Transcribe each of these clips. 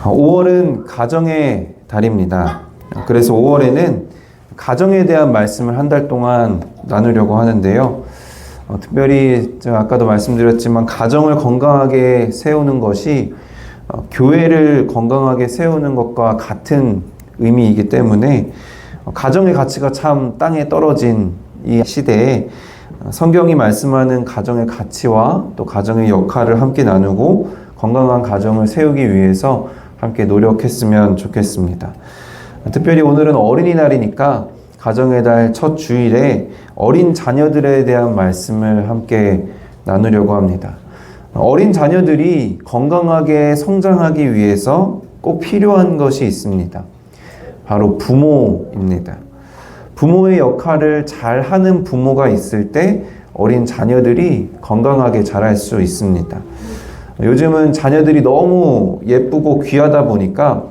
5월은 가정의 달입니다. 그래서 5월에는 가정에 대한 말씀을 한 달 동안 나누려고 하는데요. 특별히 제가 아까도 말씀드렸지만 가정을 건강하게 세우는 것이 교회를 건강하게 세우는 것과 같은 의미이기 때문에 가정의 가치가 참 땅에 떨어진 이 시대에 성경이 말씀하는 가정의 가치와 또 가정의 역할을 함께 나누고 건강한 가정을 세우기 위해서 함께 노력했으면 좋겠습니다. 특별히 오늘은 어린이날이니까 가정의 달 첫 주일에 어린 자녀들에 대한 말씀을 함께 나누려고 합니다. 어린 자녀들이 건강하게 성장하기 위해서 꼭 필요한 것이 있습니다. 바로 부모입니다. 부모의 역할을 잘 하는 부모가 있을 때 어린 자녀들이 건강하게 자랄 수 있습니다. 요즘은 자녀들이 너무 예쁘고 귀하다 보니까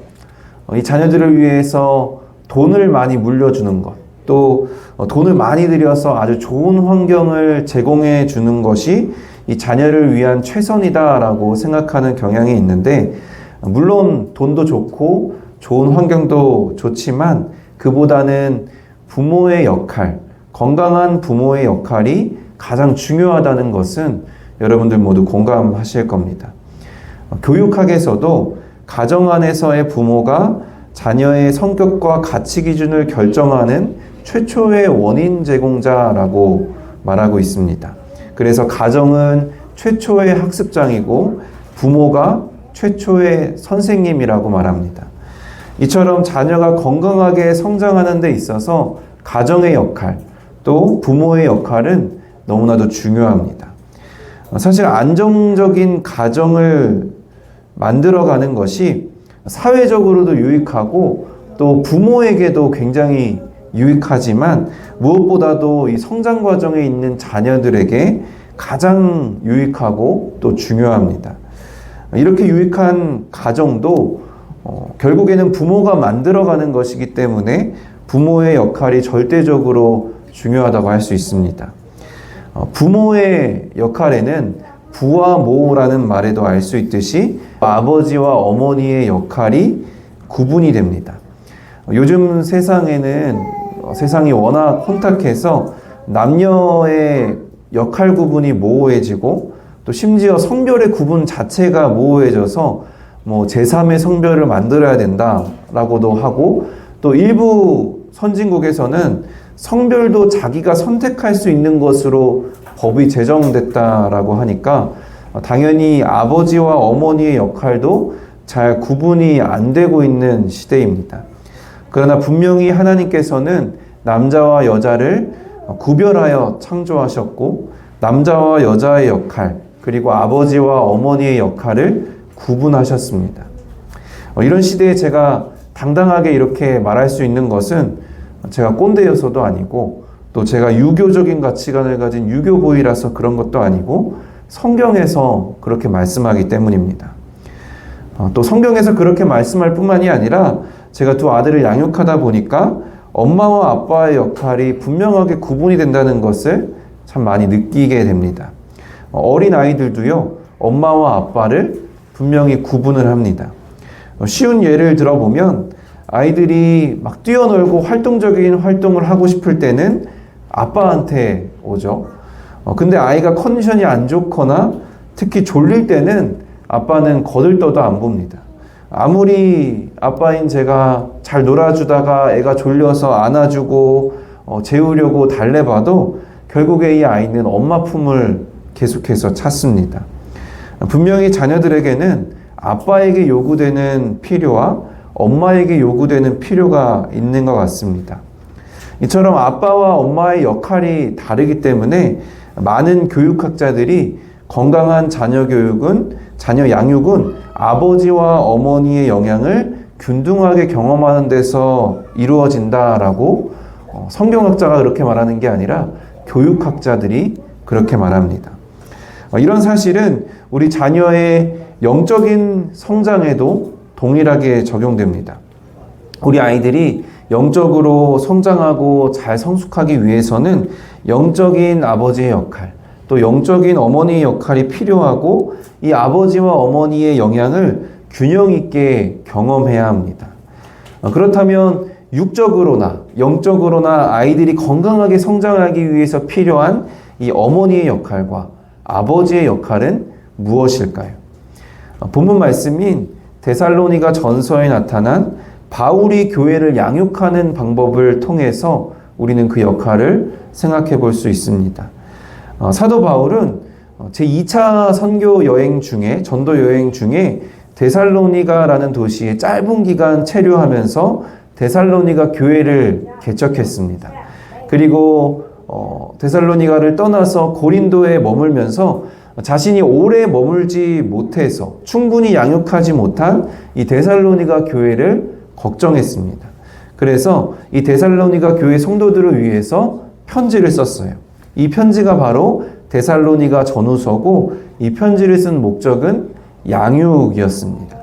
이 자녀들을 위해서 돈을 많이 물려주는 것, 또 돈을 많이 들여서 아주 좋은 환경을 제공해 주는 것이 이 자녀를 위한 최선이다라고 생각하는 경향이 있는데, 물론 돈도 좋고 좋은 환경도 좋지만 그보다는 부모의 역할, 건강한 부모의 역할이 가장 중요하다는 것은 여러분들 모두 공감하실 겁니다. 교육학에서도 가정 안에서의 부모가 자녀의 성격과 가치 기준을 결정하는 최초의 원인 제공자라고 말하고 있습니다. 그래서 가정은 최초의 학습장이고 부모가 최초의 선생님이라고 말합니다. 이처럼 자녀가 건강하게 성장하는 데 있어서 가정의 역할, 또 부모의 역할은 너무나도 중요합니다. 사실 안정적인 가정을 만들어가는 것이 사회적으로도 유익하고 또 부모에게도 굉장히 유익하지만 무엇보다도 이 성장 과정에 있는 자녀들에게 가장 유익하고 또 중요합니다. 이렇게 유익한 가정도 결국에는 부모가 만들어가는 것이기 때문에 부모의 역할이 절대적으로 중요하다고 할 수 있습니다. 부모의 역할에는 부와 모라는 말에도 알 수 있듯이 아버지와 어머니의 역할이 구분이 됩니다. 요즘 세상이 워낙 혼탁해서 남녀의 역할 구분이 모호해지고 또 심지어 성별의 구분 자체가 모호해져서 제3의 성별을 만들어야 된다라고도 하고, 또 일부 선진국에서는 성별도 자기가 선택할 수 있는 것으로 법이 제정됐다라고 하니까 당연히 아버지와 어머니의 역할도 잘 구분이 안 되고 있는 시대입니다. 그러나 분명히 하나님께서는 남자와 여자를 구별하여 창조하셨고 남자와 여자의 역할, 그리고 아버지와 어머니의 역할을 구분하셨습니다. 이런 시대에 제가 당당하게 이렇게 말할 수 있는 것은 제가 꼰대여서도 아니고 또 제가 유교적인 가치관을 가진 유교보이라서 그런 것도 아니고 성경에서 그렇게 말씀하기 때문입니다. 또 성경에서 그렇게 말씀할 뿐만이 아니라 제가 두 아들을 양육하다 보니까 엄마와 아빠의 역할이 분명하게 구분이 된다는 것을 참 많이 느끼게 됩니다. 어린 아이들도요, 엄마와 아빠를 분명히 구분을 합니다. 쉬운 예를 들어보면 아이들이 막 뛰어놀고 활동적인 활동을 하고 싶을 때는 아빠한테 오죠. 근데 아이가 컨디션이 안 좋거나 특히 졸릴 때는 아빠는 거들떠도 안 봅니다. 아무리 아빠인 제가 잘 놀아주다가 애가 졸려서 안아주고 재우려고 달래봐도 결국에 이 아이는 엄마 품을 계속해서 찾습니다. 분명히 자녀들에게는 아빠에게 요구되는 필요와 엄마에게 요구되는 필요가 있는 것 같습니다. 이처럼 아빠와 엄마의 역할이 다르기 때문에 많은 교육학자들이 건강한 자녀 양육은 아버지와 어머니의 영향을 균등하게 경험하는 데서 이루어진다라고 성경학자가 그렇게 말하는 게 아니라 교육학자들이 그렇게 말합니다. 이런 사실은 우리 자녀의 영적인 성장에도 동일하게 적용됩니다. 우리 아이들이 영적으로 성장하고 잘 성숙하기 위해서는 영적인 아버지의 역할, 또 영적인 어머니의 역할이 필요하고 이 아버지와 어머니의 영향을 균형 있게 경험해야 합니다. 그렇다면 육적으로나 영적으로나 아이들이 건강하게 성장하기 위해서 필요한 이 어머니의 역할과 아버지의 역할은 무엇일까요? 본문 말씀인 데살로니가 전서에 나타난 바울이 교회를 양육하는 방법을 통해서 우리는 그 역할을 생각해 볼 수 있습니다. 사도 바울은 제2차 선교 여행 중에, 전도 여행 중에 데살로니가라는 도시에 짧은 기간 체류하면서 데살로니가 교회를 개척했습니다. 그리고 데살로니가를 떠나서 고린도에 머물면서 자신이 오래 머물지 못해서 충분히 양육하지 못한 이 데살로니가 교회를 걱정했습니다. 그래서 이 데살로니가 교회 성도들을 위해서 편지를 썼어요. 이 편지가 바로 데살로니가 전후서고 이 편지를 쓴 목적은 양육이었습니다.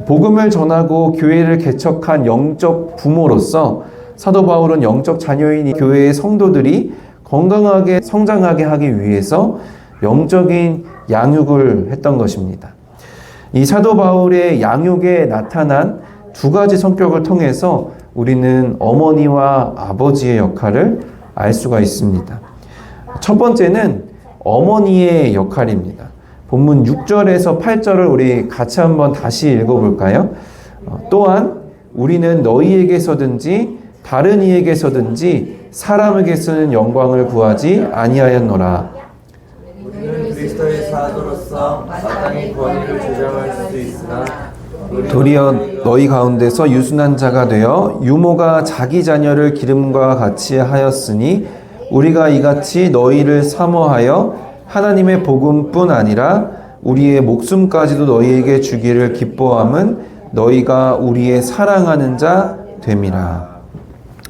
복음을 전하고 교회를 개척한 영적 부모로서 사도 바울은 영적 자녀인 교회의 성도들이 건강하게 성장하게 하기 위해서 영적인 양육을 했던 것입니다. 이 사도 바울의 양육에 나타난 두 가지 성격을 통해서 우리는 어머니와 아버지의 역할을 알 수가 있습니다. 첫 번째는 어머니의 역할입니다. 본문 6절에서 8절을 우리 같이 한번 다시 읽어볼까요? 또한 우리는 너희에게서든지 다른 이에게서든지 사람에게서는 영광을 구하지 아니하였노라. 우리는 그리스도의 사도로서 마땅히 권위를 주장할 수 있으나 도리어 너희 가운데서 유순한 자가 되어 유모가 자기 자녀를 기름과 같이 하였으니 우리가 이같이 너희를 사모하여 하나님의 복음뿐 아니라 우리의 목숨까지도 너희에게 주기를 기뻐함은 너희가 우리의 사랑하는 자 됨이라.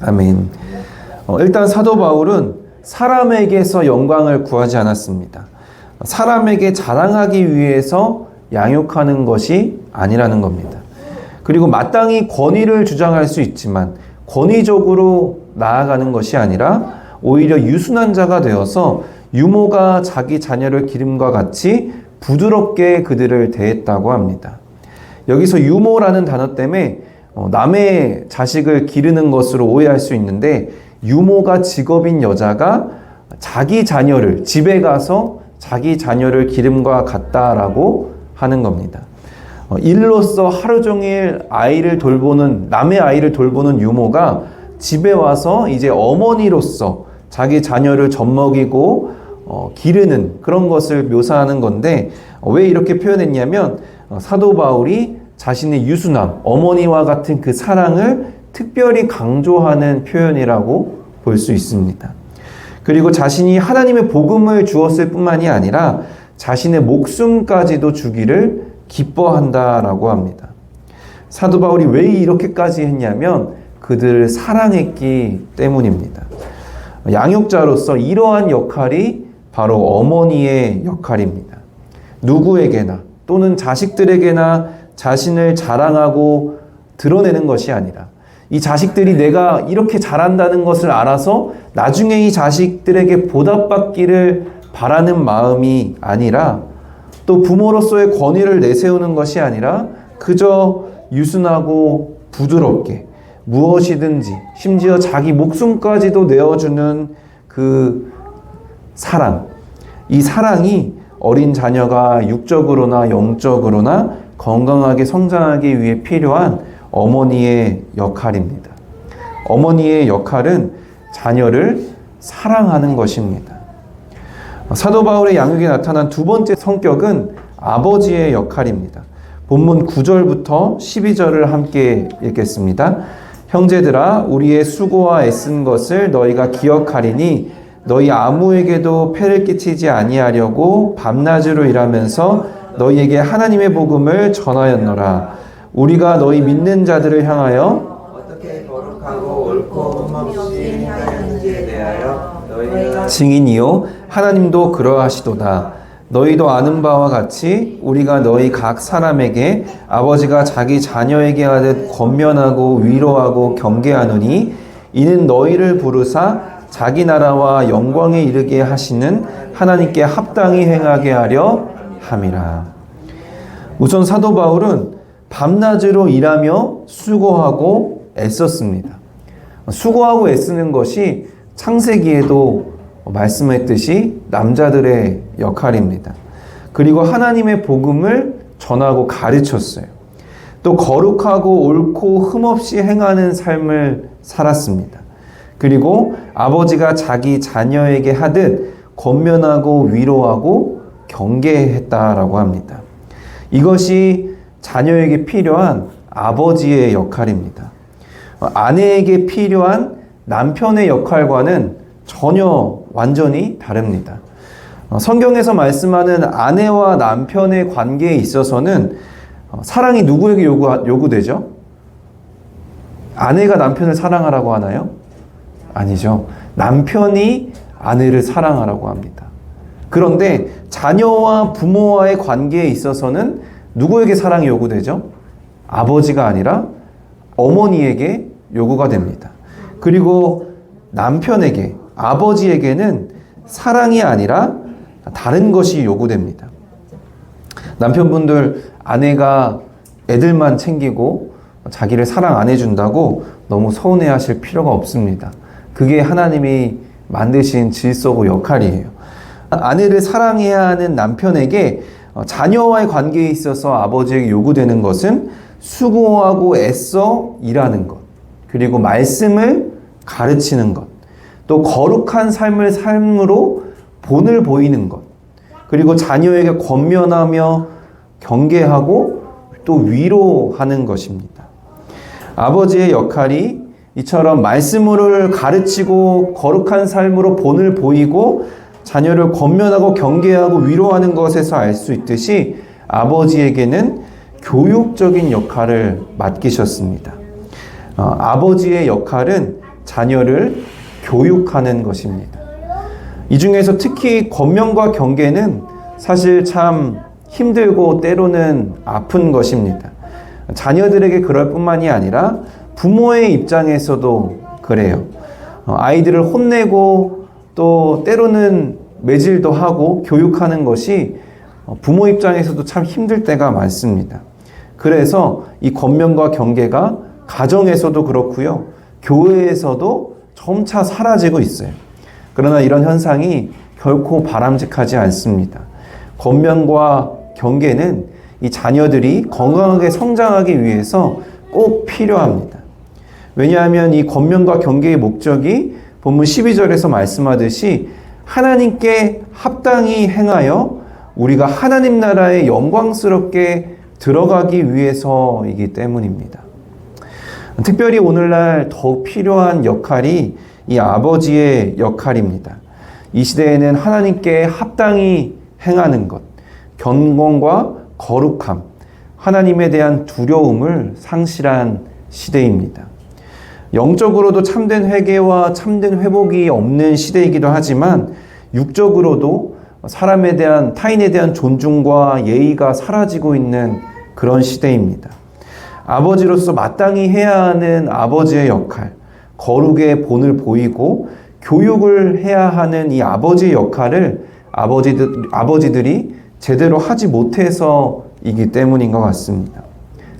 아멘. 일단 사도 바울은 사람에게서 영광을 구하지 않았습니다. 사람에게 자랑하기 위해서 양육하는 것이 아니라는 겁니다. 그리고 마땅히 권위를 주장할 수 있지만 권위적으로 나아가는 것이 아니라 오히려 유순한 자가 되어서 유모가 자기 자녀를 기름과 같이 부드럽게 그들을 대했다고 합니다. 여기서 유모라는 단어 때문에 남의 자식을 기르는 것으로 오해할 수 있는데 유모가 직업인 여자가 자기 자녀를 집에 가서 자기 자녀를 기름과 같다라고 하는 겁니다. 일로서 하루 종일 아이를 돌보는 남의 아이를 돌보는 유모가 집에 와서 이제 어머니로서 자기 자녀를 젖먹이고 기르는 그런 것을 묘사하는 건데 왜 이렇게 표현했냐면 사도 바울이 자신의 유순함, 어머니와 같은 그 사랑을 특별히 강조하는 표현이라고 볼 수 있습니다. 그리고 자신이 하나님의 복음을 주었을 뿐만이 아니라 자신의 목숨까지도 주기를 기뻐한다라고 합니다. 사도 바울이 왜 이렇게까지 했냐면 그들을 사랑했기 때문입니다. 양육자로서 이러한 역할이 바로 어머니의 역할입니다. 누구에게나 또는 자식들에게나 자신을 자랑하고 드러내는 것이 아니라 이 자식들이 내가 이렇게 잘한다는 것을 알아서 나중에 이 자식들에게 보답받기를 바라는 마음이 아니라 또 부모로서의 권위를 내세우는 것이 아니라 그저 유순하고 부드럽게 무엇이든지 심지어 자기 목숨까지도 내어주는 그 사랑, 이 사랑이 어린 자녀가 육적으로나 영적으로나 건강하게 성장하기 위해 필요한 어머니의 역할입니다. 어머니의 역할은 자녀를 사랑하는 것입니다. 사도 바울의 양육에 나타난 두 번째 성격은 아버지의 역할입니다. 본문 9절부터 12절을 함께 읽겠습니다. 형제들아 우리의 수고와 애쓴 것을 너희가 기억하리니 너희 아무에게도 폐를 끼치지 아니하려고 밤낮으로 일하면서 너희에게 하나님의 복음을 전하였노라. 우리가 너희 믿는 자들을 향하여 어떻게 거룩하고 옳고 흠없이 행하는지에 대하여 너희가 증인이요 하나님도 그러하시도다. 너희도 아는 바와 같이 우리가 너희 각 사람에게 아버지가 자기 자녀에게 하듯 권면하고 위로하고 경계하노니 이는 너희를 부르사 자기 나라와 영광에 이르게 하시는 하나님께 합당히 행하게 하려 함이라. 우선 사도 바울은 밤낮으로 일하며 수고하고 애썼습니다. 수고하고 애쓰는 것이 창세기에도 말씀했듯이 남자들의 역할입니다. 그리고 하나님의 복음을 전하고 가르쳤어요. 또 거룩하고 옳고 흠없이 행하는 삶을 살았습니다. 그리고 아버지가 자기 자녀에게 하듯 권면하고 위로하고 경계했다라고 합니다. 이것이 자녀에게 필요한 아버지의 역할입니다. 아내에게 필요한 남편의 역할과는 전혀 완전히 다릅니다. 성경에서 말씀하는 아내와 남편의 관계에 있어서는 사랑이 누구에게 요구되죠? 아내가 남편을 사랑하라고 하나요? 아니죠. 남편이 아내를 사랑하라고 합니다. 그런데 자녀와 부모와의 관계에 있어서는 누구에게 사랑이 요구되죠? 아버지가 아니라 어머니에게 요구가 됩니다. 그리고 남편에게, 아버지에게는 사랑이 아니라 다른 것이 요구됩니다. 남편분들, 아내가 애들만 챙기고 자기를 사랑 안 해준다고 너무 서운해 하실 필요가 없습니다. 그게 하나님이 만드신 질서고 역할이에요. 아내를 사랑해야 하는 남편에게 자녀와의 관계에 있어서 아버지에게 요구되는 것은 수고하고 애써 일하는 것, 그리고 말씀을 가르치는 것, 또 거룩한 삶으로 본을 보이는 것, 그리고 자녀에게 권면하며 경계하고 또 위로하는 것입니다. 아버지의 역할이 이처럼 말씀을 가르치고 거룩한 삶으로 본을 보이고 자녀를 권면하고 경계하고 위로하는 것에서 알 수 있듯이 아버지에게는 교육적인 역할을 맡기셨습니다. 아버지의 역할은 자녀를 교육하는 것입니다. 이 중에서 특히 권면과 경계는 사실 참 힘들고 때로는 아픈 것입니다. 자녀들에게 그럴 뿐만이 아니라 부모의 입장에서도 그래요. 아이들을 혼내고 또 때로는 매질도 하고 교육하는 것이 부모 입장에서도 참 힘들 때가 많습니다. 그래서 이 권면과 경계가 가정에서도 그렇고요, 교회에서도 점차 사라지고 있어요. 그러나 이런 현상이 결코 바람직하지 않습니다. 권면과 경계는 이 자녀들이 건강하게 성장하기 위해서 꼭 필요합니다. 왜냐하면 이 권면과 경계의 목적이 본문 12절에서 말씀하듯이 하나님께 합당히 행하여 우리가 하나님 나라에 영광스럽게 들어가기 위해서이기 때문입니다. 특별히 오늘날 더욱 필요한 역할이 이 아버지의 역할입니다. 이 시대에는 하나님께 합당히 행하는 것, 경건과 거룩함, 하나님에 대한 두려움을 상실한 시대입니다. 영적으로도 참된 회개와 참된 회복이 없는 시대이기도 하지만 육적으로도 사람에 대한, 타인에 대한 존중과 예의가 사라지고 있는 그런 시대입니다. 아버지로서 마땅히 해야 하는 아버지의 역할, 거룩의 본을 보이고 교육을 해야 하는 이 아버지의 역할을 아버지들이 제대로 하지 못해서이기 때문인 것 같습니다.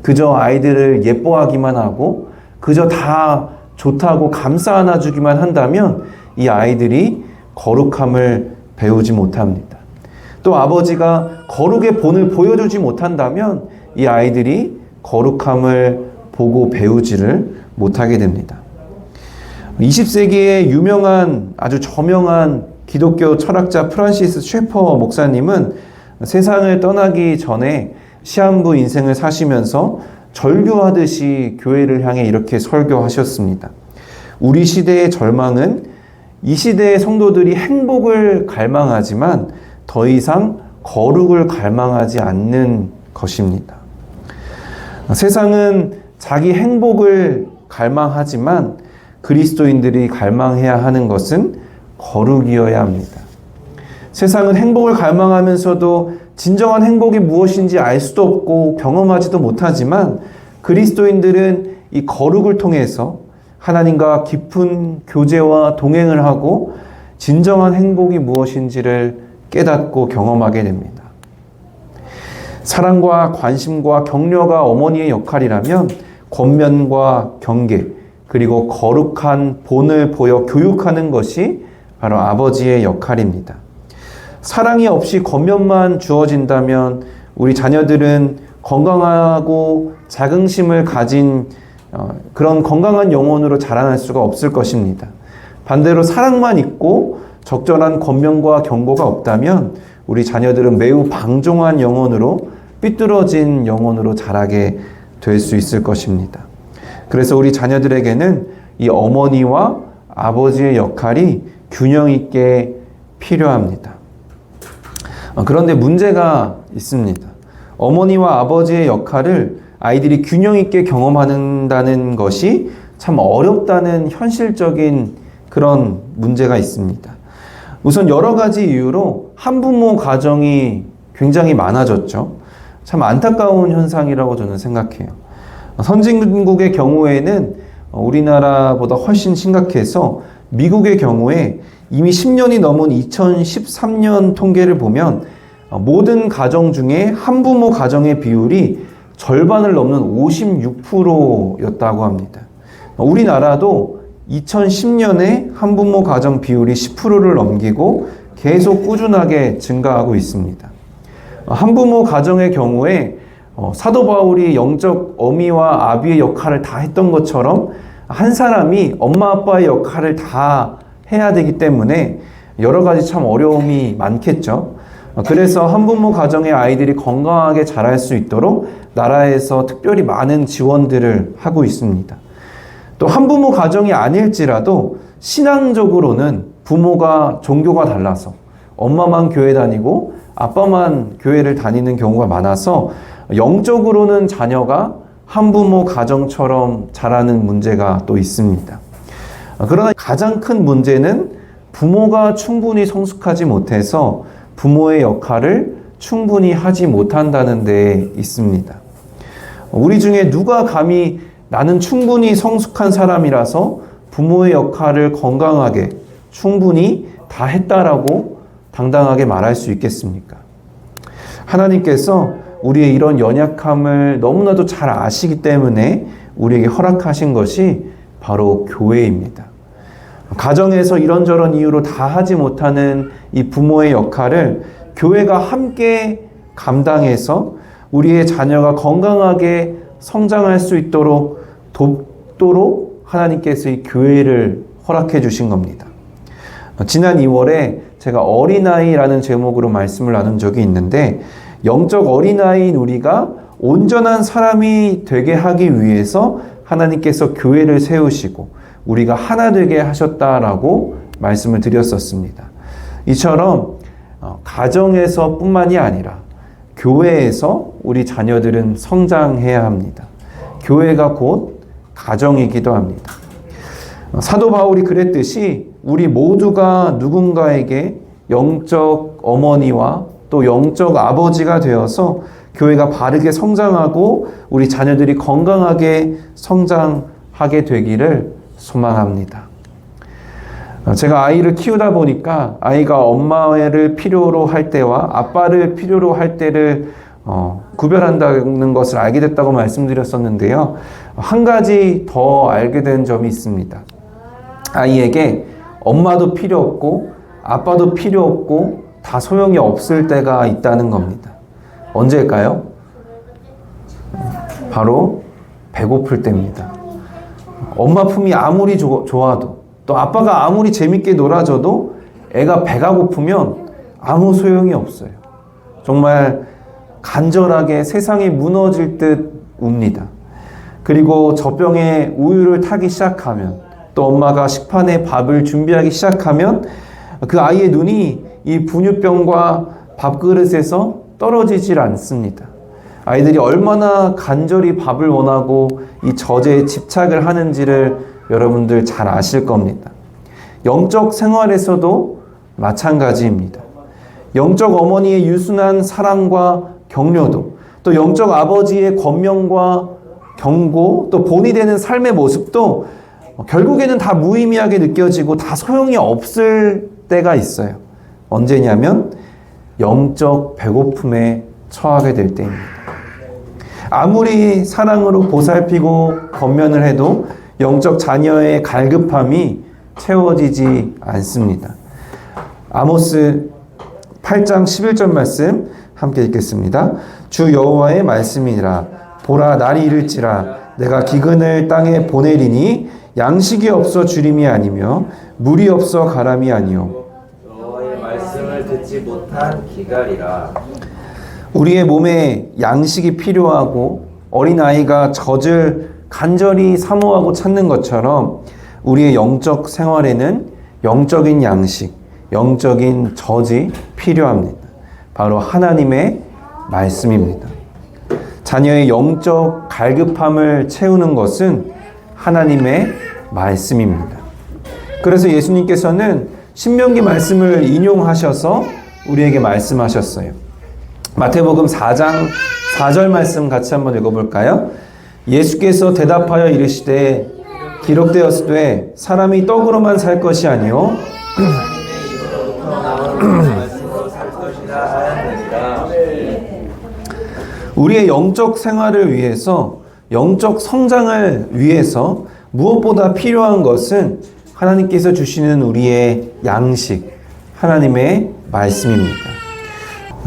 그저 아이들을 예뻐하기만 하고 그저 다 좋다고 감싸 안아주기만 한다면 이 아이들이 거룩함을 배우지 못합니다. 또 아버지가 거룩의 본을 보여주지 못한다면 이 아이들이 거룩함을 보고 배우지를 못하게 됩니다. 20세기의 유명한, 아주 저명한 기독교 철학자 프란시스 셰퍼 목사님은 세상을 떠나기 전에 시한부 인생을 사시면서 절규하듯이 교회를 향해 이렇게 설교하셨습니다. 우리 시대의 절망은 이 시대의 성도들이 행복을 갈망하지만 더 이상 거룩을 갈망하지 않는 것입니다. 세상은 자기 행복을 갈망하지만 그리스도인들이 갈망해야 하는 것은 거룩이어야 합니다. 세상은 행복을 갈망하면서도 진정한 행복이 무엇인지 알 수도 없고 경험하지도 못하지만 그리스도인들은 이 거룩을 통해서 하나님과 깊은 교제와 동행을 하고 진정한 행복이 무엇인지를 깨닫고 경험하게 됩니다. 사랑과 관심과 격려가 어머니의 역할이라면 권면과 경계 그리고 거룩한 본을 보여 교육하는 것이 바로 아버지의 역할입니다. 사랑이 없이 권면만 주어진다면 우리 자녀들은 건강하고 자긍심을 가진 그런 건강한 영혼으로 자라날 수가 없을 것입니다. 반대로 사랑만 있고 적절한 권면과 경고가 없다면 우리 자녀들은 매우 방종한 영혼으로 삐뚤어진 영혼으로 자라게 될 수 있을 것입니다. 그래서 우리 자녀들에게는 이 어머니와 아버지의 역할이 균형 있게 필요합니다. 그런데 문제가 있습니다. 어머니와 아버지의 역할을 아이들이 균형 있게 경험한다는 것이 참 어렵다는 현실적인 그런 문제가 있습니다. 우선 여러 가지 이유로 한부모 가정이 굉장히 많아졌죠. 참 안타까운 현상이라고 저는 생각해요. 선진국의 경우에는 우리나라보다 훨씬 심각해서 미국의 경우에 이미 10년이 넘은 2013년 통계를 보면 모든 가정 중에 한부모 가정의 비율이 절반을 넘는 56%였다고 합니다. 우리나라도 2010년에 한부모 가정 비율이 10%를 넘기고 계속 꾸준하게 증가하고 있습니다. 한부모 가정의 경우에 사도 바울이 영적 어미와 아비의 역할을 다 했던 것처럼 한 사람이 엄마 아빠의 역할을 다 해야 되기 때문에 여러 가지 참 어려움이 많겠죠. 그래서 한부모 가정의 아이들이 건강하게 자랄 수 있도록 나라에서 특별히 많은 지원들을 하고 있습니다. 또 한부모 가정이 아닐지라도 신앙적으로는 부모가 종교가 달라서 엄마만 교회 다니고 아빠만 교회를 다니는 경우가 많아서 영적으로는 자녀가 한부모 가정처럼 자라는 문제가 또 있습니다. 그러나 가장 큰 문제는 부모가 충분히 성숙하지 못해서 부모의 역할을 충분히 하지 못한다는 데 있습니다. 우리 중에 누가 감히 나는 충분히 성숙한 사람이라서 부모의 역할을 건강하게 충분히 다 했다라고 당당하게 말할 수 있겠습니까? 하나님께서 우리의 이런 연약함을 너무나도 잘 아시기 때문에 우리에게 허락하신 것이 바로 교회입니다. 가정에서 이런저런 이유로 다 하지 못하는 이 부모의 역할을 교회가 함께 감당해서 우리의 자녀가 건강하게 성장할 수 있도록 돕도록 하나님께서 이 교회를 허락해 주신 겁니다. 지난 2월에 제가 어린아이라는 제목으로 말씀을 나눈 적이 있는데 영적 어린아이인 우리가 온전한 사람이 되게 하기 위해서 하나님께서 교회를 세우시고 우리가 하나 되게 하셨다라고 말씀을 드렸었습니다. 이처럼 가정에서 뿐만이 아니라 교회에서 우리 자녀들은 성장해야 합니다. 교회가 곧 가정이기도 합니다. 사도 바울이 그랬듯이 우리 모두가 누군가에게 영적 어머니와 또 영적 아버지가 되어서 교회가 바르게 성장하고 우리 자녀들이 건강하게 성장하게 되기를 소망합니다. 제가 아이를 키우다 보니까 아이가 엄마를 필요로 할 때와 아빠를 필요로 할 때를 구별한다는 것을 알게 됐다고 말씀드렸었는데요. 한 가지 더 알게 된 점이 있습니다. 아이에게 엄마도 필요 없고 아빠도 필요 없고 다 소용이 없을 때가 있다는 겁니다. 언제일까요? 바로 배고플 때입니다. 엄마 품이 아무리 좋아도 또 아빠가 아무리 재밌게 놀아줘도 애가 배가 고프면 아무 소용이 없어요. 정말 간절하게 세상이 무너질 듯 웁니다. 그리고 젖병에 우유를 타기 시작하면 또 엄마가 식판에 밥을 준비하기 시작하면 그 아이의 눈이 이 분유병과 밥그릇에서 떨어지질 않습니다. 아이들이 얼마나 간절히 밥을 원하고 이 젖에 집착을 하는지를 여러분들 잘 아실 겁니다. 영적 생활에서도 마찬가지입니다. 영적 어머니의 유순한 사랑과 격려도 또 영적 아버지의 권면과 경고 또 본이 되는 삶의 모습도 결국에는 다 무의미하게 느껴지고 다 소용이 없을 때가 있어요. 언제냐면 영적 배고픔에 처하게 될 때입니다. 아무리 사랑으로 보살피고 권면을 해도 영적 자녀의 갈급함이 채워지지 않습니다. 아모스 8장 11절 말씀 함께 읽겠습니다. 주 여호와의 말씀이니라. 보라, 날이 이를지라. 내가 기근을 땅에 보내리니 양식이 없어 주림이 아니며 물이 없어 가람이 아니요 여호와의 말씀을 듣지 못한 기갈이라. 우리의 몸에 양식이 필요하고 어린아이가 젖을 간절히 사모하고 찾는 것처럼 우리의 영적 생활에는 영적인 양식, 영적인 젖이 필요합니다. 바로 하나님의 말씀입니다. 자녀의 영적 갈급함을 채우는 것은 하나님의 말씀입니다. 그래서 예수님께서는 신명기 말씀을 인용하셔서 우리에게 말씀하셨어요. 마태복음 4장 4절 말씀 같이 한번 읽어볼까요? 예수께서 대답하여 이르시되 기록되었으되 사람이 떡으로만 살 것이 아니요 우리의 영적 생활을 위해서, 영적 성장을 위해서 무엇보다 필요한 것은 하나님께서 주시는 우리의 양식, 하나님의 말씀입니다.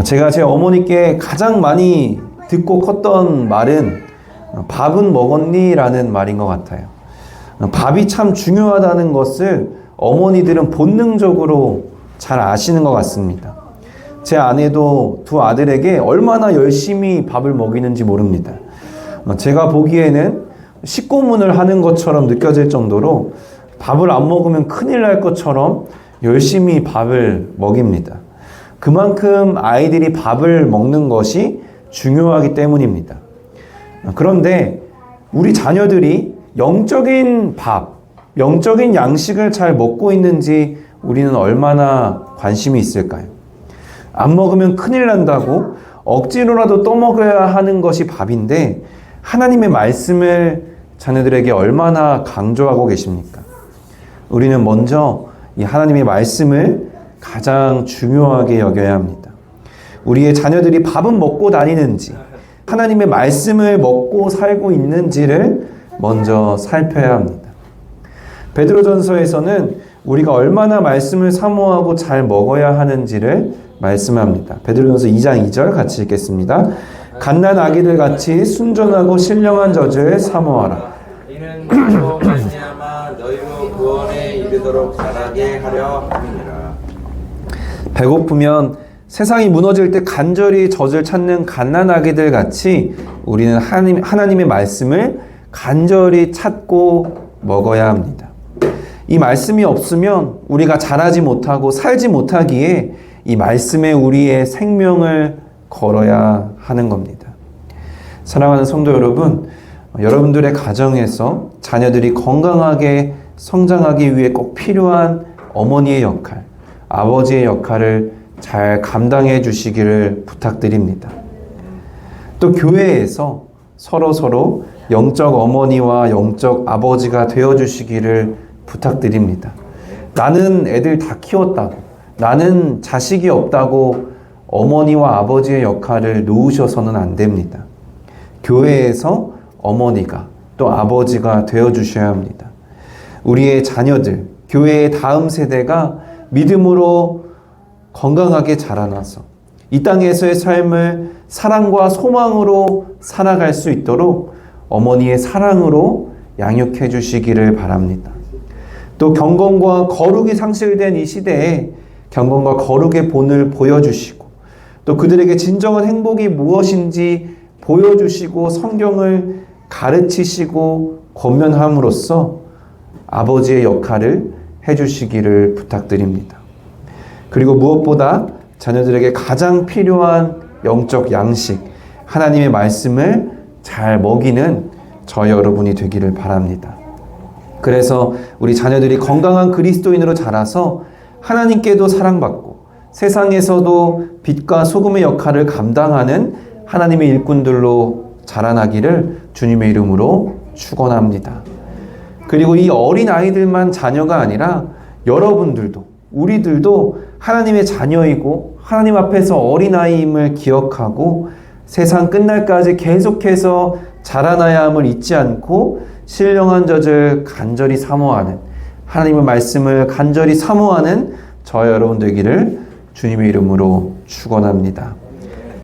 제가 제 어머니께 가장 많이 듣고 컸던 말은 밥은 먹었니? 라는 말인 것 같아요. 밥이 참 중요하다는 것을 어머니들은 본능적으로 잘 아시는 것 같습니다. 제 아내도 두 아들에게 얼마나 열심히 밥을 먹이는지 모릅니다. 제가 보기에는 식고문을 하는 것처럼 느껴질 정도로 밥을 안 먹으면 큰일 날 것처럼 열심히 밥을 먹입니다. 그만큼 아이들이 밥을 먹는 것이 중요하기 때문입니다. 그런데 우리 자녀들이 영적인 밥, 영적인 양식을 잘 먹고 있는지 우리는 얼마나 관심이 있을까요? 안 먹으면 큰일 난다고 억지로라도 떠먹어야 하는 것이 밥인데 하나님의 말씀을 자녀들에게 얼마나 강조하고 계십니까? 우리는 먼저 이 하나님의 말씀을 가장 중요하게 여겨야 합니다. 우리의 자녀들이 밥은 먹고 다니는지, 하나님의 말씀을 먹고 살고 있는지를 먼저 살펴야 합니다. 베드로전서에서는 우리가 얼마나 말씀을 사모하고 잘 먹어야 하는지를 말씀합니다. 베드로전서 2장 2절 같이 읽겠습니다. 갓난 아기들 같이 순전하고 신령한 젖을 사모하라. 이는 그로 말미암아 너희로 구원에 이르도록 자라게 하려 함이니라. 배고프면 세상이 무너질 때 간절히 젖을 찾는 갓난 아기들 같이 우리는 하나님의 말씀을 간절히 찾고 먹어야 합니다. 이 말씀이 없으면 우리가 자라지 못하고 살지 못하기에 이 말씀에 우리의 생명을 걸어야 하는 겁니다. 사랑하는 성도 여러분, 여러분들의 가정에서 자녀들이 건강하게 성장하기 위해 꼭 필요한 어머니의 역할, 아버지의 역할을 잘 감당해 주시기를 부탁드립니다. 또 교회에서 서로 영적 어머니와 영적 아버지가 되어 주시기를 부탁드립니다. 나는 애들 다 키웠다고, 나는 자식이 없다고 어머니와 아버지의 역할을 놓으셔서는 안 됩니다. 교회에서 어머니가 또 아버지가 되어 주셔야 합니다. 우리의 자녀들, 교회의 다음 세대가 믿음으로 건강하게 자라나서 이 땅에서의 삶을 사랑과 소망으로 살아갈 수 있도록 어머니의 사랑으로 양육해 주시기를 바랍니다. 또 경건과 거룩이 상실된 이 시대에 경건과 거룩의 본을 보여주시고 또 그들에게 진정한 행복이 무엇인지 보여주시고 성경을 가르치시고 권면함으로써 아버지의 역할을 해주시기를 부탁드립니다. 그리고 무엇보다 자녀들에게 가장 필요한 영적 양식, 하나님의 말씀을 잘 먹이는 저 여러분이 되기를 바랍니다. 그래서 우리 자녀들이 건강한 그리스도인으로 자라서 하나님께도 사랑받고 세상에서도 빛과 소금의 역할을 감당하는 하나님의 일꾼들로 자라나기를 주님의 이름으로 축원합니다. 그리고 이 어린 아이들만 자녀가 아니라 여러분들도 우리들도 하나님의 자녀이고 하나님 앞에서 어린아이임을 기억하고 세상 끝날까지 계속해서 자라나야 함을 잊지 않고 신령한 젖을 간절히 사모하는, 하나님의 말씀을 간절히 사모하는 저와 여러분 되기를 주님의 이름으로 축원합니다.